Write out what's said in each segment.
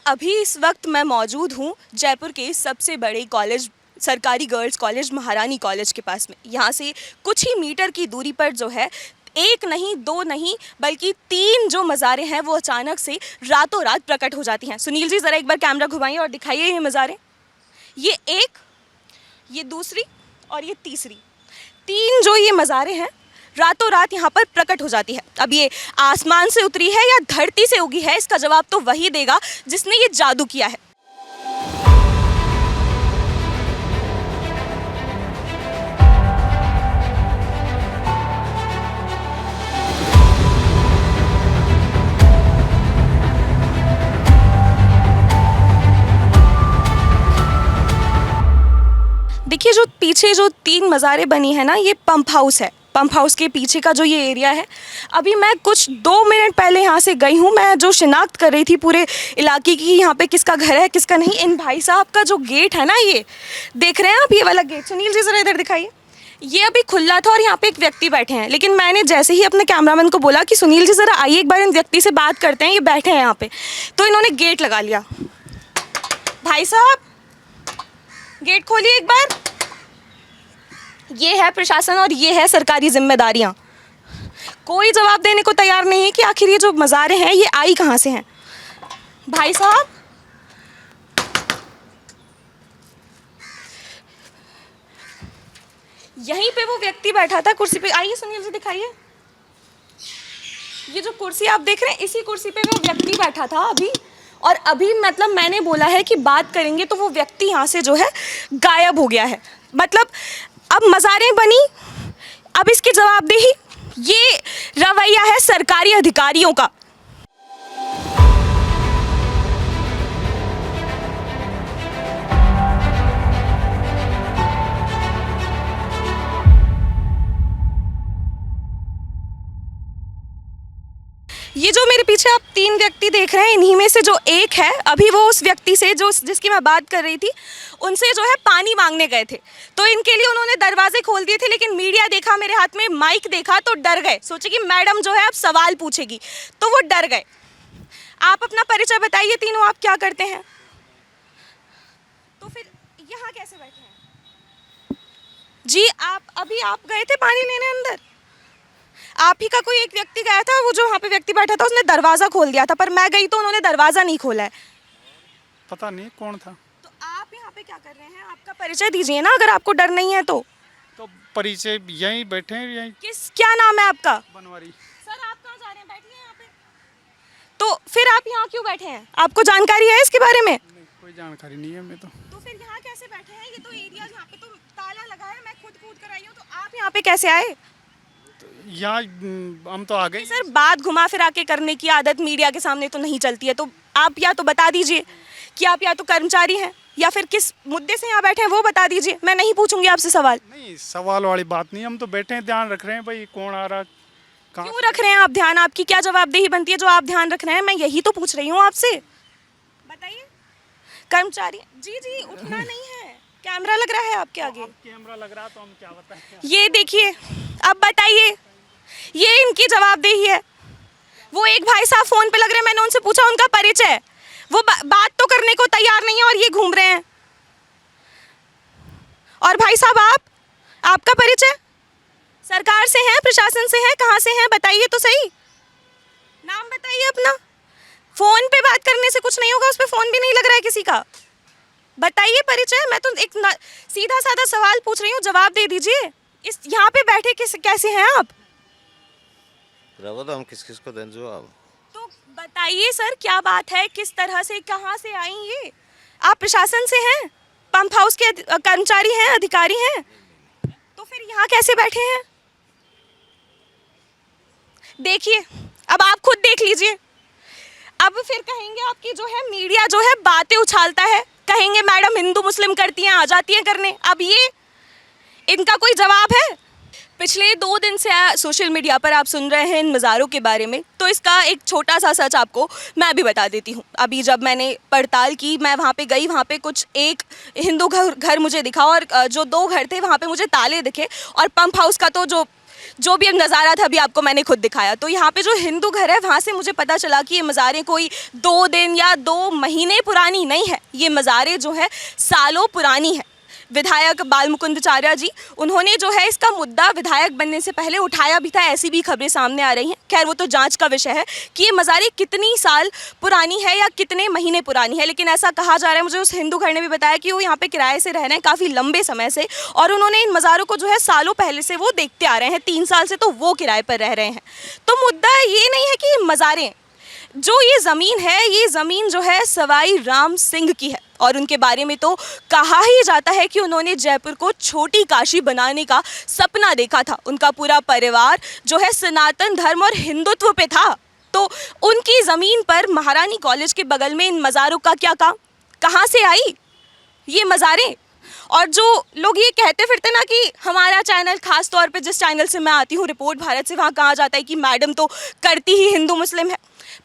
अभी इस वक्त मैं मौजूद हूँ जयपुर के सबसे बड़े कॉलेज सरकारी गर्ल्स कॉलेज महारानी कॉलेज के पास में। यहाँ से कुछ ही मीटर की दूरी पर जो है एक नहीं दो नहीं बल्कि तीन जो मज़ारें हैं वो अचानक से रातों रात प्रकट हो जाती हैं। सुनील जी ज़रा एक बार कैमरा घुमाइए और दिखाइए ये मज़ारें। ये एक, ये दूसरी और ये तीसरी, तीन जो ये मज़ारें हैं रातों रात यहाँ पर प्रकट हो जाती है। अब ये आसमान से उतरी है या धरती से उगी है, इसका जवाब तो वही देगा जिसने ये जादू किया है। देखिए जो पीछे जो तीन मज़ारें बनी है ना, ये पंप हाउस है। पंप हाउस के पीछे का जो ये एरिया है, अभी मैं कुछ 2 मिनट पहले यहाँ से गई हूँ। मैं जो शिनाख्त कर रही थी पूरे इलाके की, यहाँ पे किसका घर है किसका नहीं। इन भाई साहब का जो गेट है ना, ये देख रहे हैं आप, ये वाला गेट। सुनील जी ज़रा इधर दिखाइए। ये अभी खुला था और यहाँ पे एक व्यक्ति बैठे हैं, लेकिन मैंने जैसे ही अपने कैमरामैन को बोला कि सुनील जी ज़रा आइए एक बार इन व्यक्ति से बात करते हैं, ये बैठे हैं यहाँ पे, तो इन्होंने गेट लगा लिया। भाई साहब गेट खोलिए एक बार। ये है प्रशासन और ये है सरकारी जिम्मेदारियां। कोई जवाब देने को तैयार नहीं है कि आखिर ये जो मज़ारें हैं ये आई कहाँ से हैं। भाई साहब यहीं पे वो व्यक्ति बैठा था कुर्सी पे। आइए सुनील जी दिखाइए। ये जो कुर्सी आप देख रहे हैं, इसी कुर्सी पे वो व्यक्ति बैठा था अभी, और अभी मतलब मैंने बोला है कि बात करेंगे तो वो व्यक्ति यहाँ से जो है गायब हो गया है। मतलब अब मज़ारें बनी, अब इसकी जवाबदेही, ये रवैया है सरकारी अधिकारियों का। ये जो मेरे पीछे आप तीन व्यक्ति देख रहे हैं, इन्हीं में से जो एक है, अभी वो उस व्यक्ति से जो जिसकी मैं बात कर रही थी उनसे जो है पानी मांगने गए थे, तो इनके लिए उन्होंने दरवाजे खोल दिए थे। लेकिन मीडिया देखा, मेरे हाथ में माइक देखा तो डर गए, सोचे कि मैडम जो है अब सवाल पूछेगी, तो वो डर गए। आप अपना परिचय बताइए तीनों, आप क्या करते हैं? तो फिर यहाँ कैसे बैठे हैं जी? आप गए थे पानी लेने अंदर? आप ही का कोई एक व्यक्ति गया था, वो जो वहाँ पे व्यक्ति बैठा था उसने दरवाज़ा खोल दिया था, पर मैं गई तो उन्होंने दरवाज़ा नहीं खोला है। पता नहीं कौन था। तो आप यहाँ पे क्या कर रहे हैं? आपका परिचय दीजिए ना, अगर आपको डर नहीं है तो परिचय यहीं बैठे हैं, यहीं। क्या नाम है आपका? बनवारी। सर आप कहाँ जा रहे हैं? बैठिए यहाँ पे। तो फिर आप यहाँ क्यों बैठे हैं? आपको जानकारी है इसके बारे में? नहीं, कोई जानकारी नहीं है हमें तो फिर यहाँ कैसे बैठे हैं? ये तो एरिया यहाँ पे तो ताला लगा है, मैं खुद कूद कर आई हूँ, तो आप यहाँ पे कैसे आए? यहाँ हम तो आ गए। सर बात घुमा फिरा के करने की आदत मीडिया के सामने तो नहीं चलती है, तो आप या तो बता दीजिए कि आप या तो कर्मचारी हैं या फिर किस मुद्दे से यहाँ बैठे हैं वो बता दीजिए। मैं नहीं पूछूंगी आपसे सवाल। नहीं, सवाल वाली बात नहीं, हम तो बैठे हैं, ध्यान रख रहे हैं भाई कौन आ रहा, कहाँ। क्यों रख रहे हैं आप ध्यान? आपकी क्या जवाबदेही बनती है जो आप ध्यान रख रहे हैं? मैं यही तो पूछ रही हूँ आपसे, बताइए। कर्मचारी जी जी उठना नहीं है, कैमरा लग रहा है आपके आगे। कैमरा लग रहा तो हम क्या बताएं। ये देखिए, अब बताइए, ये इनकी जवाबदेही है। वो एक भाई साहब फोन पे लग रहे हैं, मैंने उनसे पूछा उनका परिचय, वो बात तो करने को तैयार नहीं है और ये घूम रहे हैं। और भाई साहब आपका परिचय? सरकार से हैं, प्रशासन से हैं, कहाँ से हैं बताइए तो सही, नाम बताइए अपना। फोन पे बात करने से कुछ नहीं होगा, उस पे फोन भी नहीं लग रहा है किसी का। बताइए परिचय। मैं तो एक सीधा साधा सवाल पूछ रही हूँ, जवाब दे दीजिए। इस यहाँ पे बैठे कैसे हैं आप? रहो तो हम किस को दें जवाब। तो बताइए सर, क्या बात है, किस तरह से, कहाँ से आई ये? आप प्रशासन से हैं, पंप हाउस के कर्मचारी हैं, अधिकारी हैं, तो फिर यहाँ कैसे बैठे हैं? देखिए, अब आप खुद देख लीजिए। अब फिर कहेंगे आपकी जो है मीडिया जो है बातें उछालता है, कहेंगे मैडम हिंदू मुस्लिम करती हैं, आ जाती हैं करने। अब ये इनका कोई जवाब है? पिछले 2 दिन से सोशल मीडिया पर आप सुन रहे हैं इन मज़ारों के बारे में, तो इसका एक छोटा सा सच आपको मैं भी बता देती हूँ। अभी जब मैंने पड़ताल की, मैं वहाँ पे गई, वहाँ पे कुछ एक हिंदू घर मुझे दिखा और जो 2 घर थे वहाँ पे मुझे ताले दिखे, और पंप हाउस का तो जो जो भी एक नज़ारा था अभी आपको मैंने खुद दिखाया। तो यहाँ पे जो हिंदू घर है वहाँ से मुझे पता चला कि ये मज़ारें कोई 2 दिन या 2 महीने पुरानी नहीं है, ये मज़ारें जो है सालों पुरानी है। विधायक बालमुकुंदाचार्य जी, उन्होंने जो है इसका मुद्दा विधायक बनने से पहले उठाया भी था, ऐसी भी खबरें सामने आ रही हैं। खैर वो तो जांच का विषय है कि ये मज़ारें कितनी साल पुरानी है या कितने महीने पुरानी है, लेकिन ऐसा कहा जा रहा है, मुझे उस हिंदू घर ने भी बताया कि वो यहाँ पे किराए से रह रहे हैं काफ़ी लंबे समय से, और उन्होंने इन मज़ारों को जो है सालों पहले से वो देखते आ रहे हैं, 3 साल से तो वो किराए पर रह रहे हैं। तो मुद्दा ये नहीं है कि मज़ारें, जो ये ज़मीन है, ये ज़मीन जो है सवाई राम सिंह की है, और उनके बारे में तो कहा ही जाता है कि उन्होंने जयपुर को छोटी काशी बनाने का सपना देखा था। उनका पूरा परिवार जो है सनातन धर्म और हिंदुत्व पे था। तो उनकी ज़मीन पर महारानी कॉलेज के बगल में इन मज़ारों का क्या काम, कहाँ से आई ये मज़ारें? और जो लोग ये कहते फिरते ना कि हमारा चैनल, खास तौर पे जिस चैनल से मैं आती हूँ रिपोर्ट भारत से, वहाँ कहा जाता है कि मैडम तो करती ही हिंदू मुस्लिम है,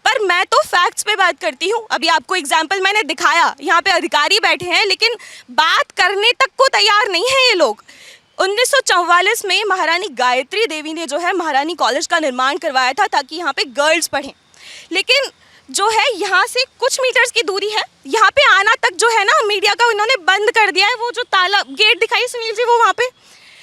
पर मैं तो फैक्ट्स पे बात करती हूँ। अभी आपको एग्जाम्पल मैंने दिखाया, यहाँ पे अधिकारी बैठे हैं लेकिन बात करने तक को तैयार नहीं है ये लोग। 1944 में महारानी गायत्री देवी ने जो है महारानी कॉलेज का निर्माण करवाया था ताकि यहाँ पे गर्ल्स पढ़ें, लेकिन जो है यहाँ से कुछ मीटर्स की दूरी है, यहाँ पे आना तक जो है ना मीडिया का इन्होंने बंद कर दिया है। वो जो ताला गेट दिखाई सुनील जी, वो वहाँ पे,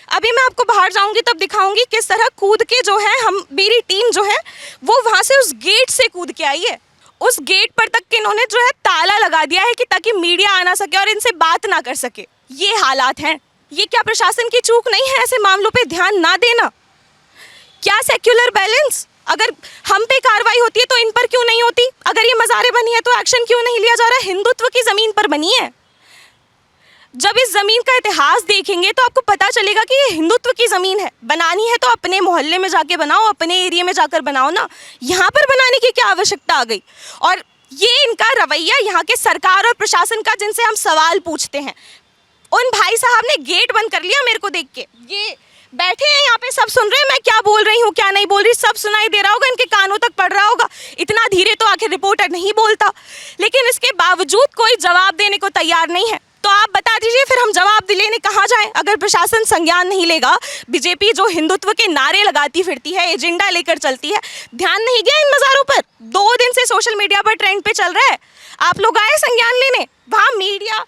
अभी मैं आपको बाहर जाऊंगी तब दिखाऊंगी किस तरह कूद के जो है मेरी टीम जो है वो वहाँ से उस गेट से कूद के आई है। उस गेट पर तक इन्होंने जो है ताला लगा दिया है कि ताकि मीडिया आ ना सके और इनसे बात ना कर सके। ये हालात हैं। ये क्या प्रशासन की चूक नहीं है ऐसे मामलों पे ध्यान ना देना? क्या सेक्युलर बैलेंस? अगर हम पे कार्रवाई होती है तो इन पर क्यों नहीं होती? अगर ये मज़ारें बनी है तो एक्शन क्यों नहीं लिया जा रहा? हिंदुत्व की ज़मीन पर बनी है। जब इस ज़मीन का इतिहास देखेंगे तो आपको पता चलेगा कि ये हिंदुत्व की ज़मीन है। बनानी है तो अपने मोहल्ले में जाके बनाओ, अपने एरिया में जाकर बनाओ ना, यहाँ पर बनाने की क्या आवश्यकता आ गई? और ये इनका रवैया यहाँ के सरकार और प्रशासन का, जिनसे हम सवाल पूछते हैं, उन भाई साहब ने गेट बंद कर लिया मेरे को देख के। ये बैठे हैं यहाँ पे, सब सुन रहे हैं मैं क्या बोल रही हूँ क्या नहीं बोल रही, सब सुनाई दे रहा होगा, इनके कानों तक पड़ रहा होगा। इतना धीरे तो आखिर रिपोर्टर नहीं बोलता, लेकिन इसके बावजूद कोई जवाब देने को तैयार नहीं है। तो आप बता दीजिए फिर हम जवाब लेने कहाँ जाएं अगर प्रशासन संज्ञान नहीं लेगा? बीजेपी जो हिंदुत्व के नारे लगाती फिरती है, एजेंडा लेकर चलती है, ध्यान नहीं गया इन मज़ारों पर? 2 दिन से सोशल मीडिया पर ट्रेंड पे चल रहा है। आप लोग आए संज्ञान लेने? वहाँ मीडिया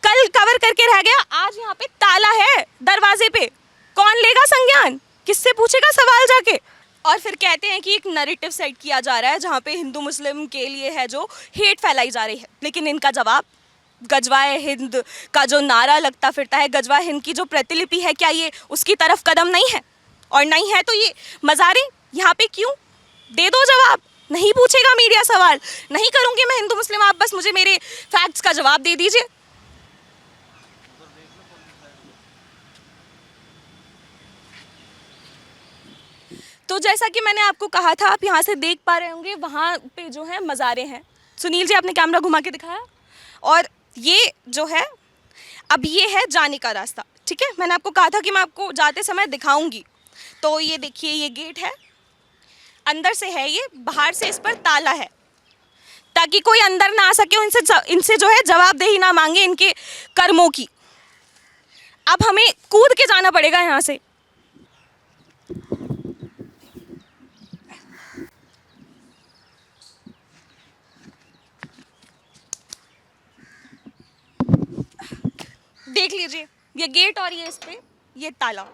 कल कवर करके रह गया, आज यहाँ पे ताला है दरवाजे पे, कौन लेगा संज्ञान? किससे पूछेगा सवाल जाके? और फिर कहते हैं कि एक नैरेटिव सेट किया जा रहा है जहाँ पे हिंदू मुस्लिम के लिए है जो हेट फैलाई जा रही है, लेकिन इनका जवाब, गजवाए हिंद का जो नारा लगता फिरता है, गजवाए हिंद की जो प्रतिलिपि है, क्या ये उसकी तरफ कदम नहीं है? और नहीं है तो ये मज़ारें यहाँ पे क्यों? दे दो जवाब। नहीं पूछेगा मीडिया सवाल, नहीं करूँगी मैं हिंदू मुस्लिम, आप बस मुझे मेरे फैक्ट्स का जवाब दे दीजिए। तो जैसा कि मैंने आपको कहा था, आप यहाँ से देख पा रहे होंगे वहाँ पे जो है मज़ारें हैं। सुनील जी आपने कैमरा घुमा के दिखाया, और ये जो है अब ये है जाने का रास्ता, ठीक है? मैंने आपको कहा था कि मैं आपको जाते समय दिखाऊंगी। तो ये देखिए, ये गेट है, अंदर से है ये, बाहर से इस पर ताला है ताकि कोई अंदर ना आ सके, इनसे जो है जवाबदेही ना मांगे इनके कर्मों की। अब हमें कूद के जाना पड़ेगा यहाँ से। देख लीजिए ये गेट और ये इस पे ये ताला।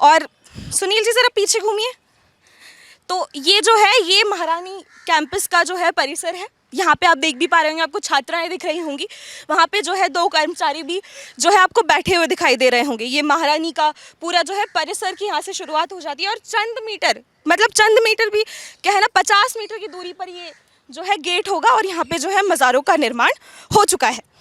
और सुनील जी ज़रा पीछे घूमिए। तो ये जो है ये महारानी कैंपस का जो है परिसर है। यहाँ पे आप देख भी पा रहे होंगे, आपको छात्राएं दिख रही होंगी, वहाँ पे जो है 2 कर्मचारी भी जो है आपको बैठे हुए दिखाई दे रहे होंगे। ये महारानी का पूरा जो है परिसर की यहाँ से शुरुआत हो जाती है, और चंद मीटर, मतलब चंद मीटर भी क्या है ना, 50 मीटर की दूरी पर ये जो है गेट होगा, और यहाँ पे जो है मज़ारों का निर्माण हो चुका है।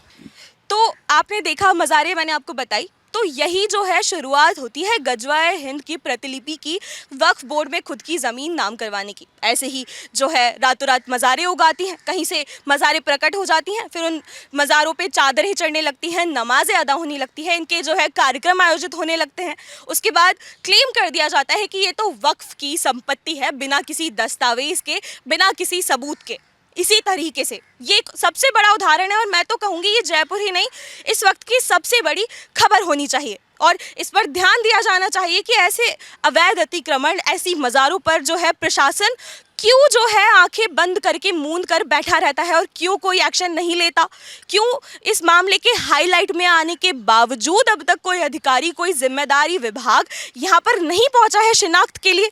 तो आपने देखा मज़ारें मैंने आपको बताई, तो यही जो है शुरुआत होती है गजवाए हिंद की प्रतिलिपि की वक्फ बोर्ड में खुद की ज़मीन नाम करवाने की। ऐसे ही जो है रातों रात मज़ारें उगाती हैं, कहीं से मज़ारें प्रकट हो जाती हैं, फिर उन मज़ारों पे चादरें चढ़ने लगती हैं, नमाज़ें अदा होने लगती हैं, इनके जो है कार्यक्रम आयोजित होने लगते हैं। उसके बाद क्लेम कर दिया जाता है कि ये तो वक्फ की संपत्ति है, बिना किसी दस्तावेज़ के, बिना किसी सबूत के। इसी तरीके से। ये एक सबसे बड़ा उदाहरण है और मैं तो कहूँगी ये जयपुर ही नहीं, इस वक्त की सबसे बड़ी खबर होनी चाहिए और इस पर ध्यान दिया जाना चाहिए कि ऐसे अवैध अतिक्रमण, ऐसी मज़ारों पर जो है प्रशासन क्यों जो है आंखें बंद करके मूंद कर बैठा रहता है और क्यों कोई एक्शन नहीं लेता, क्यों इस मामले के हाईलाइट में आने के बावजूद अब तक कोई अधिकारी, कोई जिम्मेदारी विभाग यहाँ पर नहीं पहुँचा है शिनाख्त के लिए।